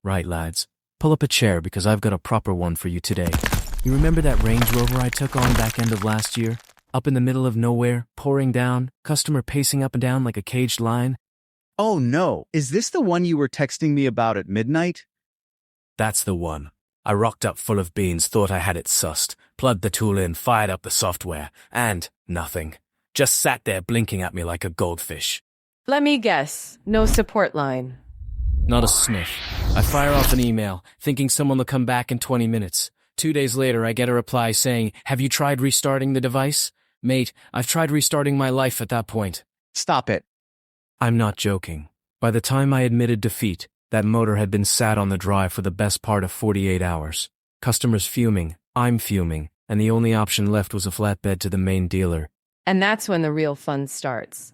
Right, lads. Pull up a chair because I've got a proper one for you today. You remember that Range Rover I took on back end of last year? Up in the middle of nowhere, pouring down, customer pacing up and down like a caged lion? Oh no, is this the one you were texting me about at midnight? That's the one. I rocked up full of beans, thought I had it sussed, plugged the tool in, fired up the software, and nothing. Just sat there blinking at me like a goldfish. Let me guess, no support line. Not a sniff. I fire off an email, thinking someone will come back in 20 minutes. 2 days later, I get a reply saying, "Have you tried restarting the device?" Mate, I've tried restarting my life at that point. Stop it. I'm not joking. By the time I admitted defeat, that motor had been sat on the drive for the best part of 48 hours. Customers fuming, I'm fuming, and the only option left was a flatbed to the main dealer. And that's when the real fun starts.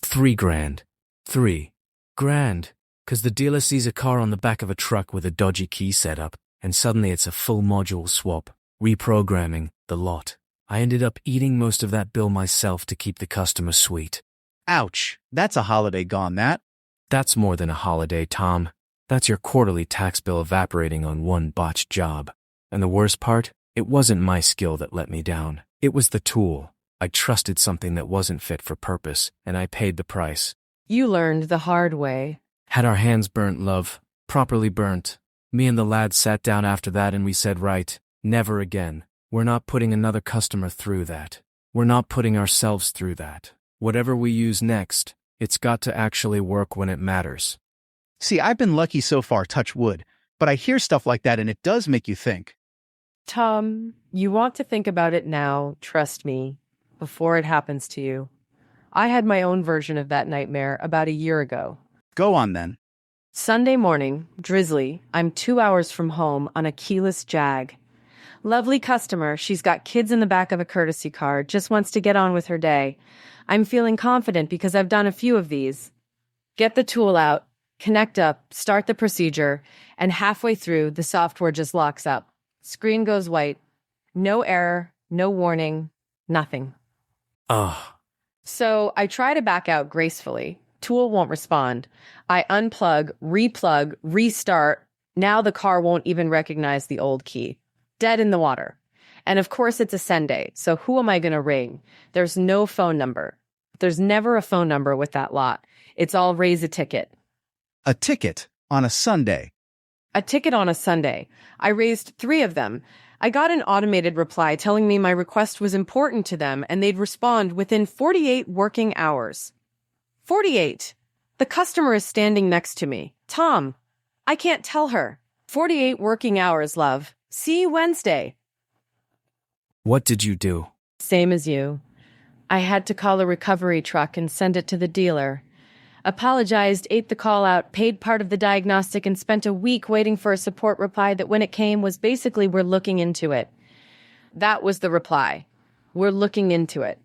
$3,000. $3,000. 'Cause the dealer sees a car on the back of a truck with a dodgy key setup, and suddenly it's a full module swap, reprogramming, the lot. I ended up eating most of that bill myself to keep the customer sweet. Ouch, that's a holiday gone, that. That's more than a holiday, Tom. That's your quarterly tax bill evaporating on one botched job. And the worst part? It wasn't my skill that let me down. It was the tool. I trusted something that wasn't fit for purpose, and I paid the price. You learned the hard way. Had our hands burnt, love. Properly burnt. Me and the lads sat down after that and we said, right, never again. We're not putting another customer through that. We're not putting ourselves through that. Whatever we use next, it's got to actually work when it matters. See, I've been lucky so far, touch wood, but I hear stuff like that and it does make you think. Tom, you want to think about it now, trust me, before it happens to you. I had my own version of that nightmare about a year ago. Go on then. Sunday morning, drizzly, I'm 2 hours from home on a keyless Jag. Lovely customer, she's got kids in the back of a courtesy car, just wants to get on with her day. I'm feeling confident because I've done a few of these. Get the tool out, connect up, start the procedure, and halfway through, the software just locks up. Screen goes white. No error, no warning, nothing. Ugh. So I try to back out gracefully. Tool won't respond. I unplug, replug, restart. Now the car won't even recognize the old key. Dead in the water. And of course it's a Sunday, so who am I going to ring? There's no phone number. There's never a phone number with that lot. It's all raise a ticket. A ticket on a Sunday. A ticket on a Sunday. I raised 3 of them. I got an automated reply telling me my request was important to them and they'd respond within 48 working hours. 48. The customer is standing next to me. Tom, I can't tell her. 48 working hours, love. See you Wednesday. What did you do? Same as you. I had to call a recovery truck and send it to the dealer. Apologized, ate the call out, paid part of the diagnostic, and spent a week waiting for a support reply that when it came was basically, "We're looking into it." That was the reply. "We're looking into it."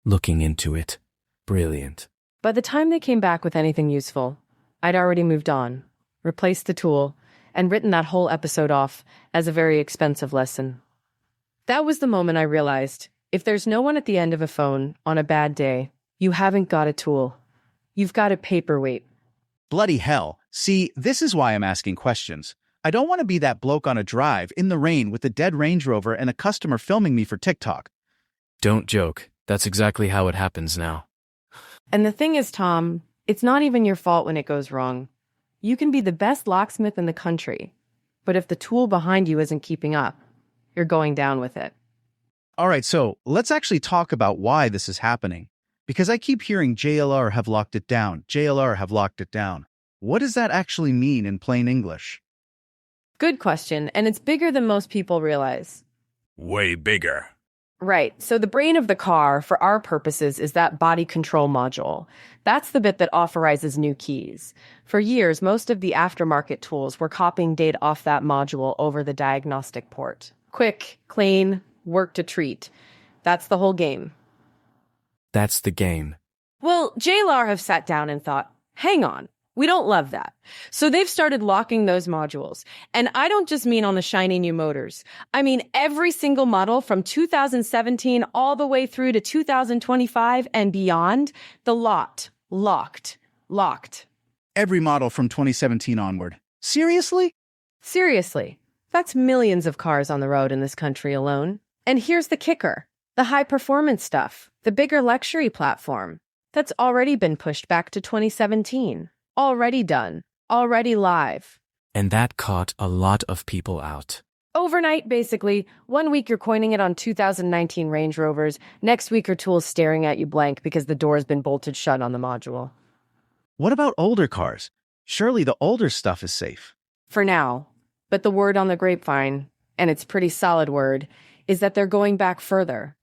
Looking into it. Brilliant. By the time they came back with anything useful, I'd already moved on, replaced the tool, and written that whole episode off as a very expensive lesson. That was the moment I realized, if there's no one at the end of a phone on a bad day, you haven't got a tool. You've got a paperweight. Bloody hell. See, this is why I'm asking questions. I don't want to be that bloke on a drive in the rain with a dead Range Rover and a customer filming me for TikTok. Don't joke. That's exactly how it happens now. And the thing is, Tom, it's not even your fault when it goes wrong. You can be the best locksmith in the country, but if the tool behind you isn't keeping up, you're going down with it. All right, so let's actually talk about why this is happening. Because I keep hearing JLR have locked it down, JLR have locked it down. What does that actually mean in plain English? Good question, and it's bigger than most people realize. Way bigger. Right, so the brain of the car, for our purposes, is that body control module. That's the bit that authorizes new keys. For years, most of the aftermarket tools were copying data off that module over the diagnostic port. Quick, clean, work to treat. That's the whole game. That's the game. Well, JLR have sat down and thought, hang on, we don't love that. So they've started locking those modules. And I don't just mean on the shiny new motors. I mean every single model from 2017 all the way through to 2025 and beyond, the lot, locked. Every model from 2017 onward. Seriously? Seriously, that's millions of cars on the road in this country alone. And here's the kicker. The high-performance stuff, the bigger luxury platform, that's already been pushed back to 2017. Already done. Already live. And that caught a lot of people out. Overnight, basically. 1 week you're coining it on 2019 Range Rovers. Next week your tool's staring at you blank because the door's been bolted shut on the module. What about older cars? Surely the older stuff is safe. For now. But the word on the grapevine, and it's pretty solid word, is that they're going back further.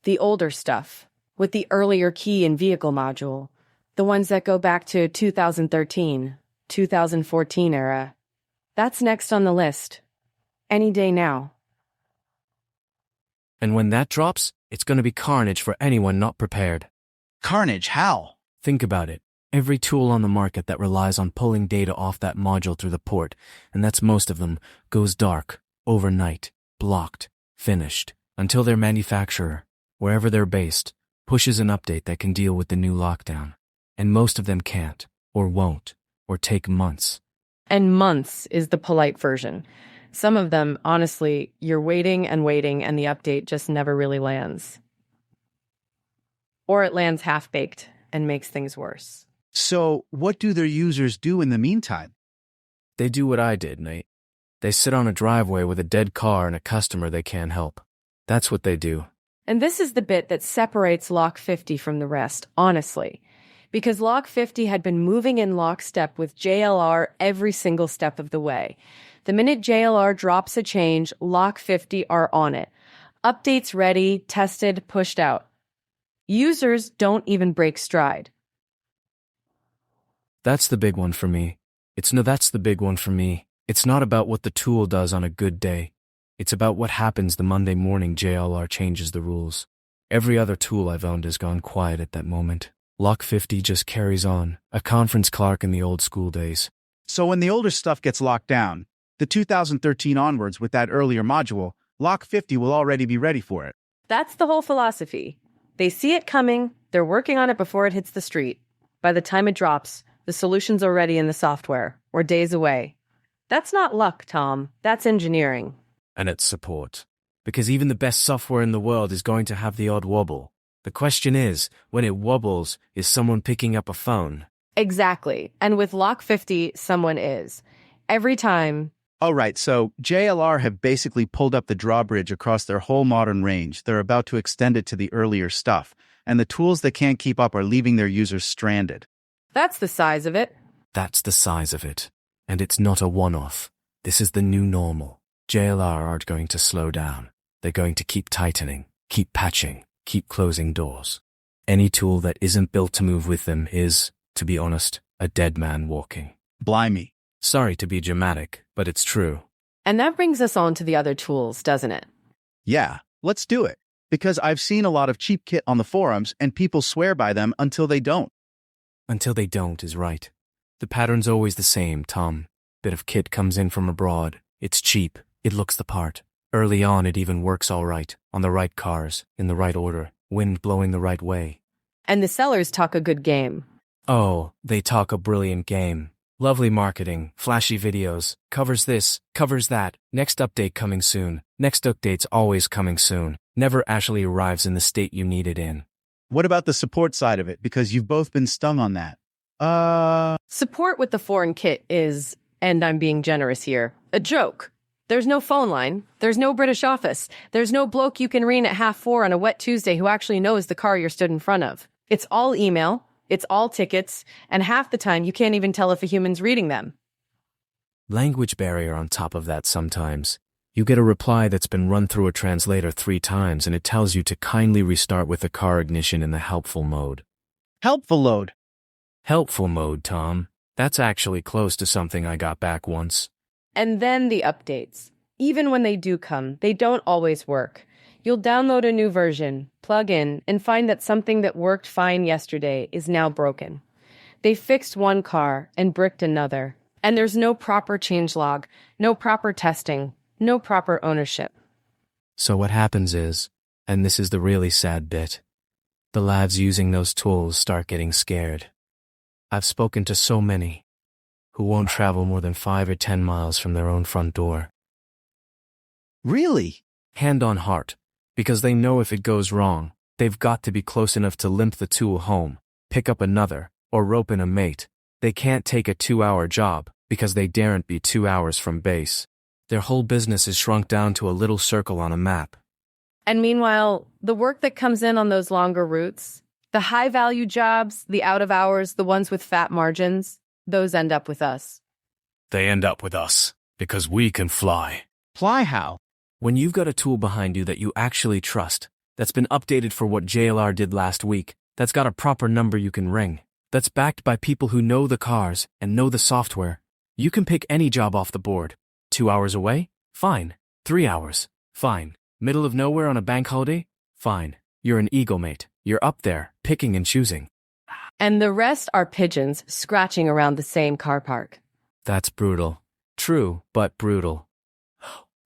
The older stuff, with the earlier key and vehicle module. The ones that go back to 2013, 2014 era. That's next on the list. Any day now. And when that drops, it's going to be carnage for anyone not prepared. Carnage, how? Think about it. Every tool on the market that relies on pulling data off that module through the port, and that's most of them, goes dark, overnight, blocked, finished, until their manufacturer, wherever they're based, pushes an update that can deal with the new lockdown. And most of them can't, or won't, or take months. And months is the polite version. Some of them, honestly, you're waiting, and the update just never really lands. Or it lands half-baked and makes things worse. So, what do their users do in the meantime? They do what I did, Nate. They sit on a driveway with a dead car and a customer they can't help. That's what they do. And this is the bit that separates Lock50 from the rest, honestly. Because Lock50 had been moving in lockstep with JLR every single step of the way. The minute JLR drops a change, Lock50 are on it. Updates ready, tested, pushed out. Users don't even break stride. That's the big one for me. That's the big one for me. It's not about what the tool does on a good day. It's about what happens the Monday morning JLR changes the rules. Every other tool I've owned has gone quiet at that moment. Lock50 just carries on, a conference clerk in the old school days. So when the older stuff gets locked down, the 2013 onwards with that earlier module, Lock50 will already be ready for it. That's the whole philosophy. They see it coming, they're working on it before it hits the street. By the time it drops, the solution's already in the software, or days away. That's not luck, Tom. That's engineering. And it's support. Because even the best software in the world is going to have the odd wobble. The question is, when it wobbles, is someone picking up a phone? Exactly. And with Lock50, someone is. Every time. All right, so JLR have basically pulled up the drawbridge across their whole modern range. They're about to extend it to the earlier stuff. And the tools that can't keep up are leaving their users stranded. That's the size of it. That's the size of it. And it's not a one-off. This is the new normal. JLR aren't going to slow down. They're going to keep tightening, keep patching, keep closing doors. Any tool that isn't built to move with them is, to be honest, a dead man walking. Blimey. Sorry to be dramatic, but it's true. And that brings us on to the other tools, doesn't it? Yeah, let's do it. Because I've seen a lot of cheap kit on the forums and people swear by them until they don't. Until they don't is right. The pattern's always the same, Tom. Bit of kit comes in from abroad. It's cheap. It looks the part. Early on, it even works all right, on the right cars, in the right order, wind blowing the right way. And the sellers talk a good game. Oh, they talk a brilliant game. Lovely marketing, flashy videos, covers this, covers that, next update coming soon, next update's always coming soon, never actually arrives in the state you need it in. What about the support side of it? Because you've both been stung on that. Support with the foreign kit is, and I'm being generous here, a joke. There's no phone line. There's no British office. There's no bloke you can ring at 4:30 on a wet Tuesday who actually knows the car you're stood in front of. It's all email. It's all tickets. And half the time you can't even tell if a human's reading them. Language barrier on top of that sometimes. You get a reply that's been run through a translator 3 times and it tells you to kindly restart with the car ignition in the helpful mode. Helpful load. Helpful mode, Tom. That's actually close to something I got back once. And then the updates. Even when they do come, they don't always work. You'll download a new version, plug in, and find that something that worked fine yesterday is now broken. They fixed one car and bricked another. And there's no proper changelog, no proper testing, no proper ownership. So what happens is, and this is the really sad bit, the lads using those tools start getting scared. I've spoken to so many who won't travel more than 5 or 10 miles from their own front door. Really? Hand on heart, because they know if it goes wrong, they've got to be close enough to limp the tool home, pick up another, or rope in a mate. They can't take a 2-hour job because they daren't be 2 hours from base. Their whole business is shrunk down to a little circle on a map. And meanwhile, the work that comes in on those longer routes, the high-value jobs, the out-of-hours, the ones with fat margins, those end up with us. They end up with us because we can fly. Fly how? When you've got a tool behind you that you actually trust, that's been updated for what JLR did last week, that's got a proper number you can ring, that's backed by people who know the cars and know the software, you can pick any job off the board. 2 hours away? Fine. 3 hours? Fine. Middle of nowhere on a bank holiday? Fine. You're an eagle, mate. You're up there, picking and choosing. And the rest are pigeons scratching around the same car park. That's brutal. True, but brutal.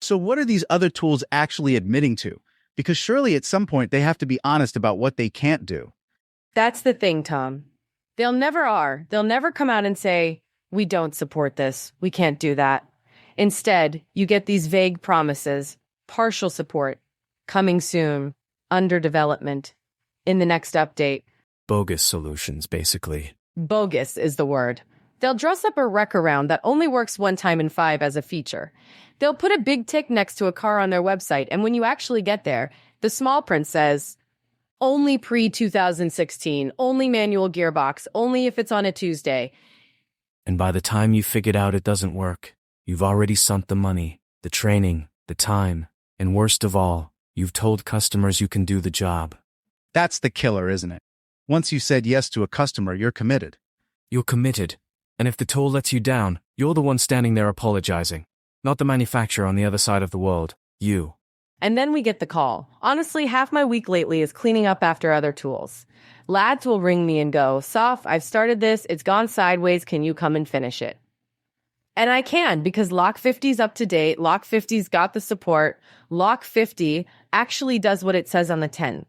So what are these other tools actually admitting to? Because surely at some point they have to be honest about what they can't do. That's the thing, Tom. They'll never come out and say, we don't support this, we can't do that. Instead, you get these vague promises, partial support, coming soon, under development, in the next update. Bogus solutions, basically. Bogus is the word. They'll dress up a wreck-around that only works one time in 5 as a feature. They'll put a big tick next to a car on their website, and when you actually get there, the small print says, only pre-2016, only manual gearbox, only if it's on a Tuesday. And by the time you figured out it doesn't work, you've already sunk the money, the training, the time, and worst of all, you've told customers you can do the job. That's the killer, isn't it? Once you said yes to a customer, you're committed. You're committed. And if the toll lets you down, you're the one standing there apologizing. Not the manufacturer on the other side of the world. You. And then we get the call. Honestly, half my week lately is cleaning up after other tools. Lads will ring me and go, Soph, I've started this, it's gone sideways, can you come and finish it? And I can, because Lock50's up to date, Lock50's got the support, Lock50 actually does what it says on the tin.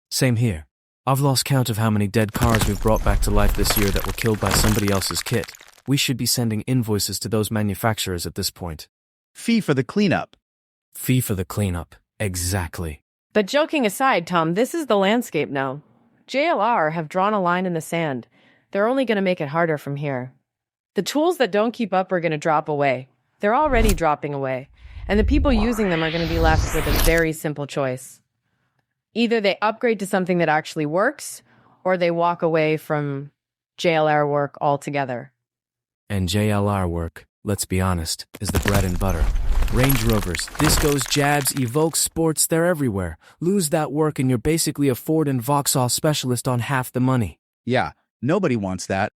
Same here. I've lost count of how many dead cars we've brought back to life this year that were killed by somebody else's kit. We should be sending invoices to those manufacturers at this point. Fee for the cleanup. Fee for the cleanup. Exactly. But joking aside, Tom, this is the landscape now. JLR have drawn a line in the sand. They're only going to make it harder from here. The tools that don't keep up are going to drop away. They're already dropping away. And the people using them are going to be left with a very simple choice. Either they upgrade to something that actually works, or they walk away from JLR work altogether. And JLR work, let's be honest, is the bread and butter. Range Rovers, Discos, Jabs, Evoques, Sports, they're everywhere. Lose that work and you're basically a Ford and Vauxhall specialist on half the money. Yeah, nobody wants that.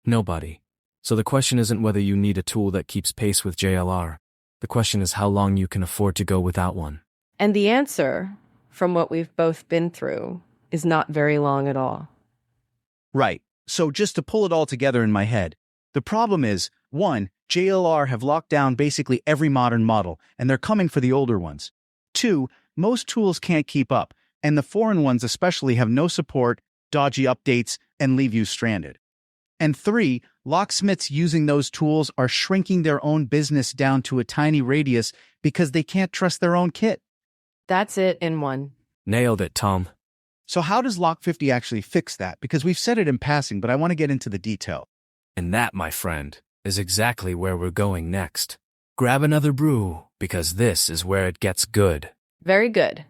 Nobody. So the question isn't whether you need a tool that keeps pace with JLR. The question is how long you can afford to go without one. And the answer, from what we've both been through, is not very long at all. Right. So just to pull it all together in my head, the problem is, 1, JLR have locked down basically every modern model, and they're coming for the older ones. 2, most tools can't keep up, and the foreign ones especially have no support, dodgy updates, and leave you stranded. And 3, locksmiths using those tools are shrinking their own business down to a tiny radius because they can't trust their own kit. That's it in one. Nailed it, Tom. So how does Lock50 actually fix that? Because we've said it in passing, but I want to get into the detail. And that, my friend, is exactly where we're going next. Grab another brew, because this is where it gets good. Very good.